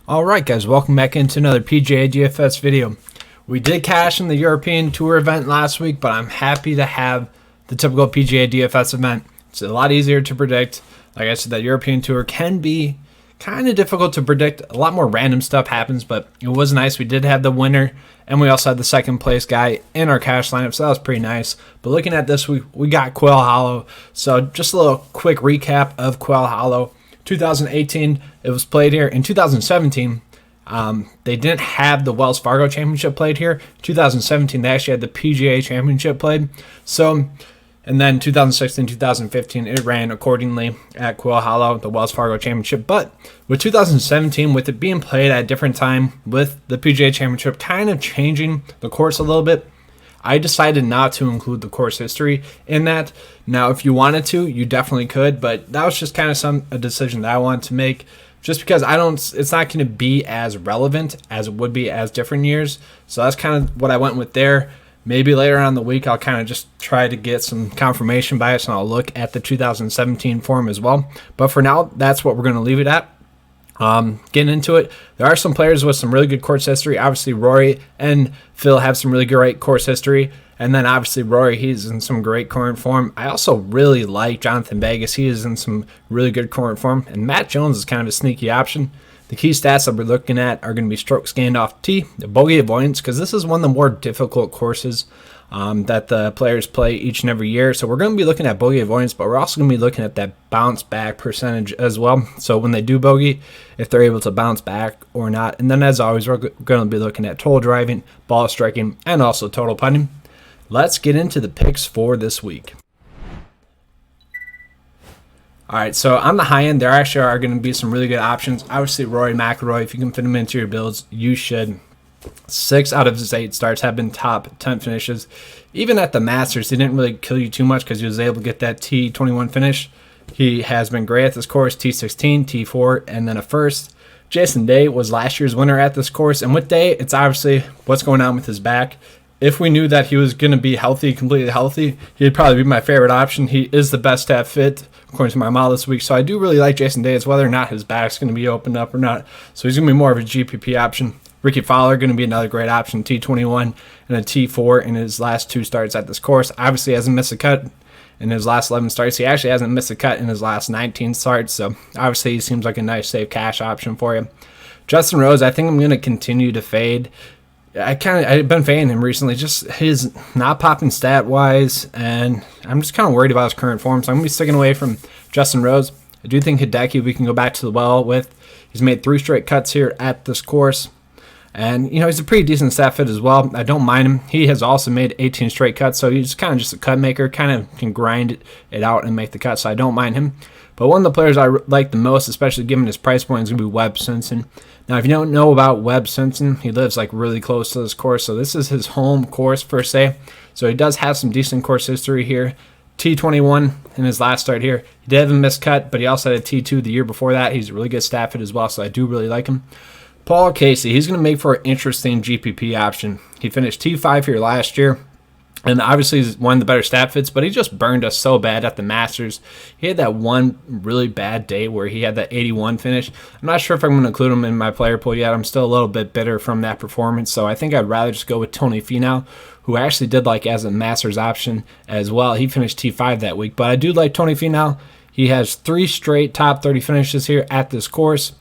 Alright guys, welcome back into another PGA DFS video. We did cash in the European Tour event last week, but I'm happy to have the typical PGA DFS event. It's a lot easier to predict. Like I said, that European Tour can be kind of difficult to predict. A lot more random stuff happens, but it was nice. We did have the winner, and we also had the second place guy in our cash lineup, so that was pretty nice. But looking at this, we got Quail Hollow. So just a little quick recap of Quail Hollow. 2018, it was played here. In 2017, they didn't have the Wells Fargo Championship played here. 2017, they actually had the PGA Championship played. So, and then 2016, 2015, it ran accordingly at Quail Hollow, the Wells Fargo Championship. But with 2017, with it being played at a different time, with the PGA Championship kind of changing the course a little bit, I decided not to include the course history in that. Now, if you wanted to, you definitely could, but that was just kind of a decision that I wanted to make, just because it's not going to be as relevant as it would be as different years. So that's kind of what I went with there. Maybe later on in the week, I'll kind of just try to get some confirmation bias, and I'll look at the 2017 form as well. But for now, that's what we're going to leave it at. Getting into it, there are some players with some really good course history. Obviously, Rory and Phil have some really great course history. And then obviously Rory, he's in some great current form. I also really like Jonathan Vegas. He is in some really good current form. And Matt Jones is kind of a sneaky option. The key stats that we're looking at are going to be strokes gained off tee, the bogey avoidance, because this is one of the more difficult courses that the players play each and every year. So we're going to be looking at bogey avoidance, but we're also going to be looking at that bounce back percentage as well. So when they do bogey, if they're able to bounce back or not. And then as always, we're going to be looking at total driving, ball striking, and also total putting. Let's get into the picks for this week. All right, so on the high end, there actually are going to be some really good options. Obviously, Rory McIlroy, if you can fit him into your builds, you should. 6 out of his 8 starts have been top 10 finishes. Even at the Masters, he didn't really kill you too much because he was able to get that T21 finish. He has been great at this course, T16, T4, and then a first. Jason Day was last year's winner at this course, and with Day, it's obviously what's going on with his back. If we knew that he was going to be healthy, completely healthy, he'd probably be my favorite option. He is the best stat fit, according to my model this week. So I do really like Jason Day. It's whether or not his back's going to be opened up or not. So he's going to be more of a GPP option. Ricky Fowler going to be another great option, T21 and a T4 in his last 2 starts at this course. Obviously, hasn't missed a cut in his last 11 starts. He actually hasn't missed a cut in his last 19 starts. So obviously, he seems like a nice, safe cash option for you. Justin Rose, I think I'm going to continue to fade. I've been fading him recently, just his not popping stat wise, and I'm just kind of worried about his current form, so I'm going to be sticking away from Justin Rose. I do think Hideki we can go back to the well with. He's made 3 straight cuts here at this course, and he's a pretty decent stat fit as well. I don't mind him. He has also made 18 straight cuts, so he's kind of just a cut maker, kind of can grind it out and make the cut, so I don't mind him. But one of the players I like the most, especially given his price point, is going to be Webb Simpson. Now, if you don't know about Webb Simpson, he lives really close to this course, so this is his home course per se. So he does have some decent course history here. T21 in his last start here. He did have a missed cut, but he also had a T2 the year before that. He's a really good stat fit as well, so I do really like him. Paul Casey, he's going to make for an interesting GPP option. He finished T5 here last year. And obviously he's one of the better stat fits, but he just burned us so bad at the Masters. He had that one really bad day where he had that 81 finish. I'm not sure if I'm going to include him in my player pool yet. I'm still a little bit bitter from that performance, so I think I'd rather just go with Tony Finau, who I actually did like as a Masters option as well. He finished T5 that week, but I do like Tony Finau. He has 3 straight top 30 finishes here at this course.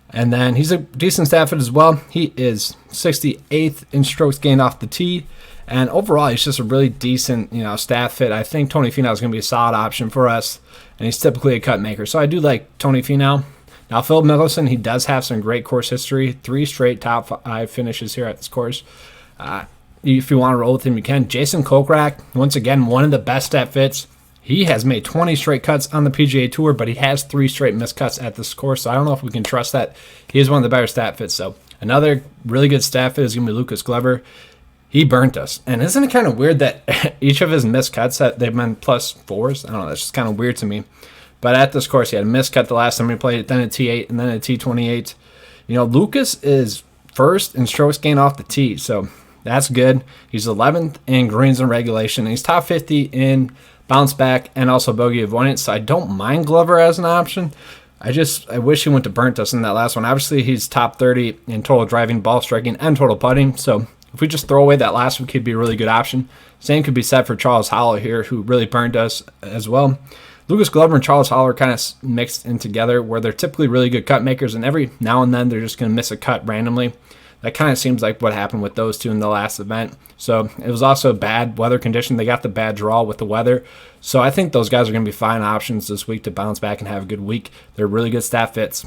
And then he's a decent stat fit as well. He is 68th in strokes gained off the tee. And overall, he's just a really decent, stat fit. I think Tony Finau is going to be a solid option for us, and he's typically a cut maker. So I do like Tony Finau. Now, Phil Mickelson, he does have some great course history. 3 straight top 5 finishes here at this course. If you want to roll with him, you can. Jason Kokrak, once again, one of the best stat fits. He has made 20 straight cuts on the PGA Tour, but he has 3 straight missed cuts at this course. So I don't know if we can trust that. He is one of the better stat fits. So another really good stat fit is going to be Lucas Glover. He burnt us. And isn't it kind of weird that each of his missed cuts, they've been +4s? I don't know. That's just kind of weird to me. But at this course, he had a missed cut the last time we played it, then a T8, and then a T28. Lucas is first in strokes gained off the tee, so that's good. He's 11th in greens and regulation. And he's top 50 in bounce back and also bogey avoidance. So I don't mind Glover as an option. I wish he went to burnt us in that last one. Obviously, he's top 30 in total driving, ball striking, and total putting. So if we just throw away that last week, he'd be a really good option. Same could be said for Charles Howell here, who really burned us as well. Lucas Glover and Charles Howell are kind of mixed in together, where they're typically really good cut makers, and every now and then they're just going to miss a cut randomly. That kind of seems like what happened with those two in the last event. So it was also bad weather condition. They got the bad draw with the weather. So I think those guys are going to be fine options this week to bounce back and have a good week. They're really good stat fits.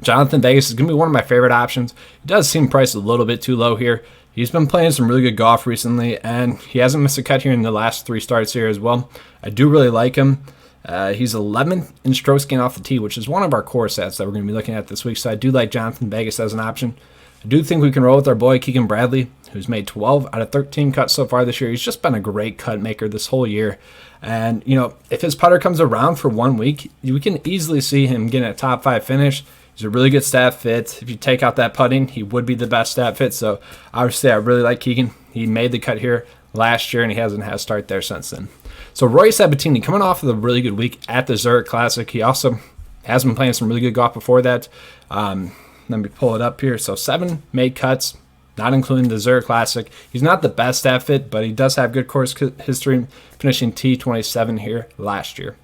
Jonathan Vegas is going to be one of my favorite options. He does seem priced a little bit too low here. He's been playing some really good golf recently, and he hasn't missed a cut here in the last 3 starts here as well. I do really like him. He's 11th in strokes gained off the tee, which is one of our core sets that we're going to be looking at this week. So I do like Jonathan Vegas as an option. I do think we can roll with our boy Keegan Bradley, who's made 12 out of 13 cuts so far this year. He's just been a great cut maker this whole year. And, if his putter comes around for 1 week, we can easily see him getting a top 5 finish. He's a really good stat fit. If you take out that putting, he would be the best stat fit. So obviously I really like Keegan. He made the cut here last year, and he hasn't had a start there since then. So Roy Sabatini, coming off of a really good week at the Zurich Classic. He also has been playing some really good golf before that. Let me pull it up here. So 7 made cuts, not including the Zurich Classic. He's not the best stat fit, but he does have good course history, finishing T27 here last year.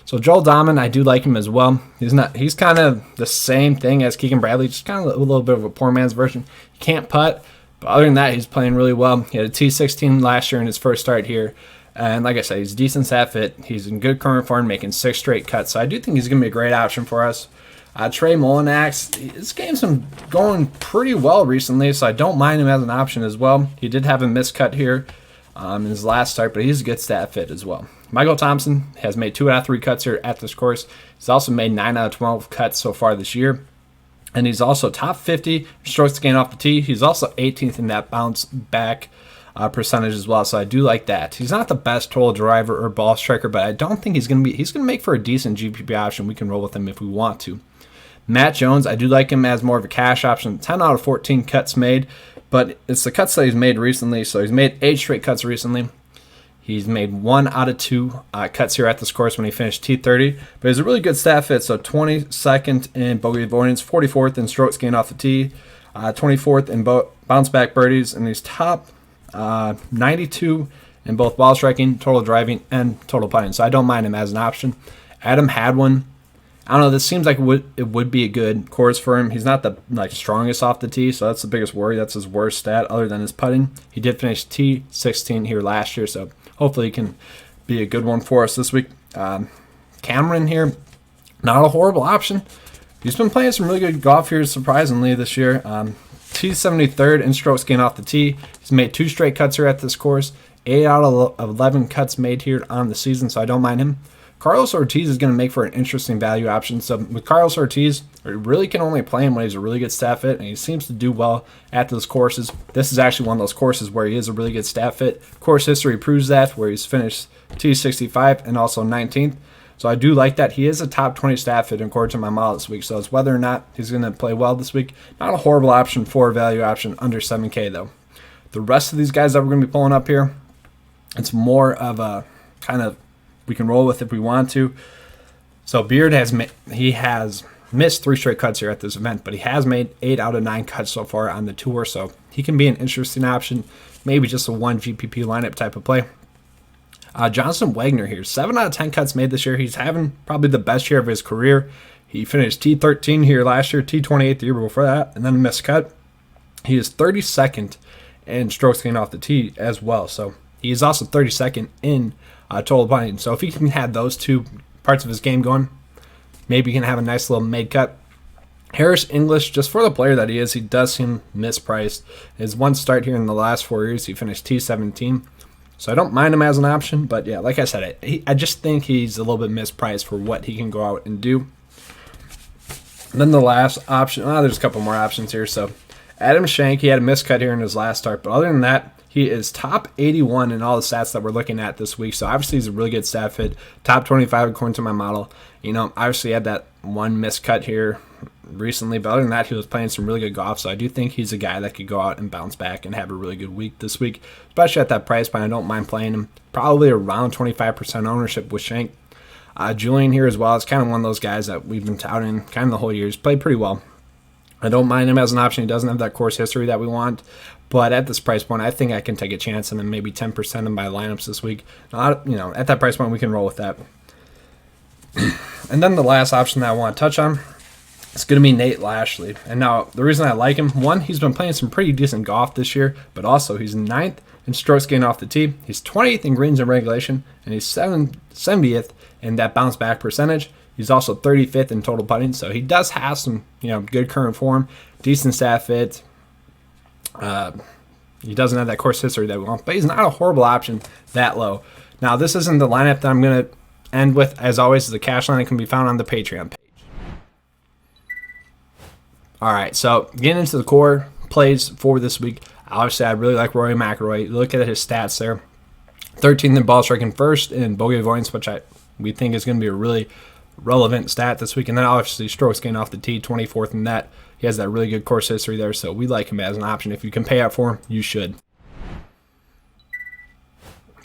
So Joel Dahman, I do like him as well. He's kind of the same thing as Keegan Bradley, just kind of a little bit of a poor man's version. He can't putt, but other than that, he's playing really well. He had a T16 last year in his first start here. And like I said, he's a decent stat fit. He's in good current form, making 6 straight cuts. So I do think he's going to be a great option for us. Trey Mullinax, his game's been going pretty well recently, so I don't mind him as an option as well. He did have a miscut here in his last start, but he's a good stat fit as well. Michael Thompson has made 2 out of 3 cuts here at this course. He's also made 9 out of 12 cuts so far this year. And he's also top 50 strokes gained off the tee. He's also 18th in that bounce back percentage as well, so I do like that. He's not the best total driver or ball striker, but I don't think he's going to make for a decent GPP option. We can roll with him if we want to. Matt Jones, I do like him as more of a cash option. 10 out of 14 cuts made, but it's the cuts that he's made recently. So he's made 8 straight cuts recently. He's made 1 out of 2 cuts here at this course when he finished T30. But he's a really good stat fit. So 22nd in bogey avoidance, 44th in strokes gained off the tee, 24th in bounce back birdies, and he's top 92 in both ball striking, total driving, and total putting. So I don't mind him as an option. Adam Hadwin, I don't know. This seems like it would be a good course for him. He's not the strongest off the tee, so that's the biggest worry. That's his worst stat other than his putting. He did finish T16 here last year, so hopefully he can be a good one for us this week. Cameron here, not a horrible option. He's been playing some really good golf here, surprisingly, this year. T73rd in strokes gained off the tee. He's made 2 straight cuts here at this course. 8 out of 11 cuts made here on the season, so I don't mind him. Carlos Ortiz is going to make for an interesting value option. So with Carlos Ortiz, we really can only play him when he's a really good stat fit, and he seems to do well at those courses. This is actually one of those courses where he is a really good stat fit. Course history proves that, where he's finished T65 and also 19th. So I do like that. He is a top 20 stat fit according to my model this week. So it's whether or not he's going to play well this week. Not a horrible option for a value option under 7K though. The rest of these guys that we're going to be pulling up here, it's more of a kind of we can roll with if we want to. So Beard has missed 3 straight cuts here at this event, but he has made 8 out of 9 cuts so far on the tour. So he can be an interesting option, maybe just a 1 GPP lineup type of play. Johnson Wagner here, 7 out of 10 cuts made this year. He's having probably the best year of his career. He finished T13 here last year, T28 the year before that, and then a missed cut. He is 32nd in strokes gained off the tee as well. So he is also 32nd in total putting. So if he can have those 2 parts of his game going, maybe he can have a nice little made cut. Harris English, just for the player that he is, he does seem mispriced. His 1 start here in the last 4 years, he finished T17. So I don't mind him as an option, but yeah, like I said, I just think he's a little bit mispriced for what he can go out and do. And then the last option, there's a couple more options here. So Adam Schenk, he had a miscut here in his last start, but other than that, he is top 81 in all the stats that we're looking at this week. So obviously he's a really good stat fit. Top 25 according to my model. Obviously he had that 1 miscut here recently, but other than that, he was playing some really good golf. So I do think he's a guy that could go out and bounce back and have a really good week this week, especially at that price point. I don't mind playing him. Probably around 25% ownership with Schenk. Julian here as well. It's kind of one of those guys that we've been touting kind of the whole year. He's played pretty well. I don't mind him as an option. He doesn't have that course history that we want. But at this price point, I think I can take a chance on him, maybe 10% of my lineups this week. At that price point, we can roll with that. And then the last option that I want to touch on is going to be Nate Lashley. And now, the reason I like him, one, he's been playing some pretty decent golf this year, but also he's 9th in strokes gained off the tee. He's 20th in greens and regulation, and he's 70th in that bounce back percentage. He's also 35th in total putting, so he does have some, good current form, decent stat fit. He doesn't have that course history that we want, but he's not a horrible option that low. Now, this isn't the lineup that I'm going to end with. As always, the cash line can be found on the Patreon page. All right, so getting into the core plays for this week. Obviously, I really like Rory McIlroy. Look at his stats there. 13th in ball striking, first in bogey avoidance, which we think is going to be a really relevant stat this week. And then obviously strokes gained off the tee, 24th in that. He has that really good course history there, so we like him as an option. If you can pay up for him, you should.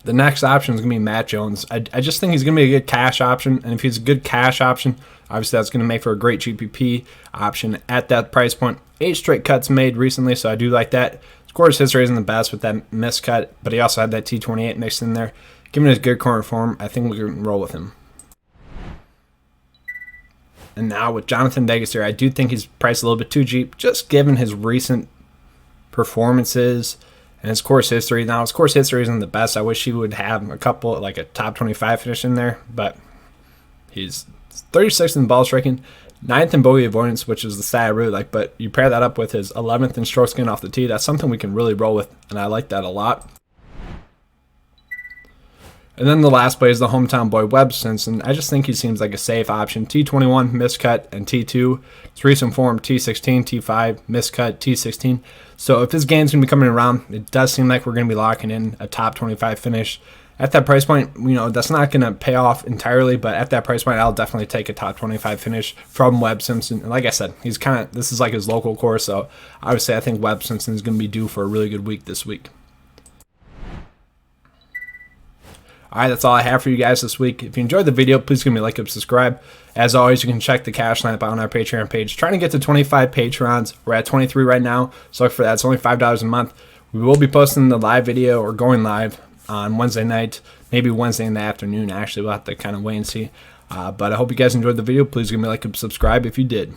The next option is going to be Matt Jones. I just think he's going to be a good cash option, and if he's a good cash option, obviously that's going to make for a great GPP option at that price point. 8 straight cuts made recently, so I do like that. His course history isn't the best with that missed cut, but he also had that T28 mixed in there. Given his good current form, I think we can roll with him. And now with Jonathan Vegas here, I do think he's priced a little bit too cheap, just given his recent performances and his course history. Now, his course history isn't the best. I wish he would have a couple, like a top 25 finish in there, but he's 36th in ball striking, 9th in bogey avoidance, which is the stat I really like, but you pair that up with his 11th in strokes gained off the tee, that's something we can really roll with, and I like that a lot. And then the last play is the hometown boy, Webb Simpson. I just think he seems like a safe option. T21, miscut, and T2. His recent form, T16, T5, miscut, T16. So if his game's going to be coming around, it does seem like we're going to be locking in a top 25 finish. At that price point, that's not going to pay off entirely, but at that price point, I'll definitely take a top 25 finish from Webb Simpson. And like I said, this is like his local course, so obviously I think Webb Simpson is going to be due for a really good week this week. All right, that's all I have for you guys this week. If you enjoyed the video, please give me a like and subscribe. As always, you can check the cash lineup out on our Patreon page. Trying to get to 25 Patrons. We're at 23 right now, so look for that. It's only $5 a month. We will be posting the live video or going live on Wednesday night, maybe Wednesday in the afternoon. Actually, we'll have to kind of wait and see. But I hope you guys enjoyed the video. Please give me a like and subscribe if you did.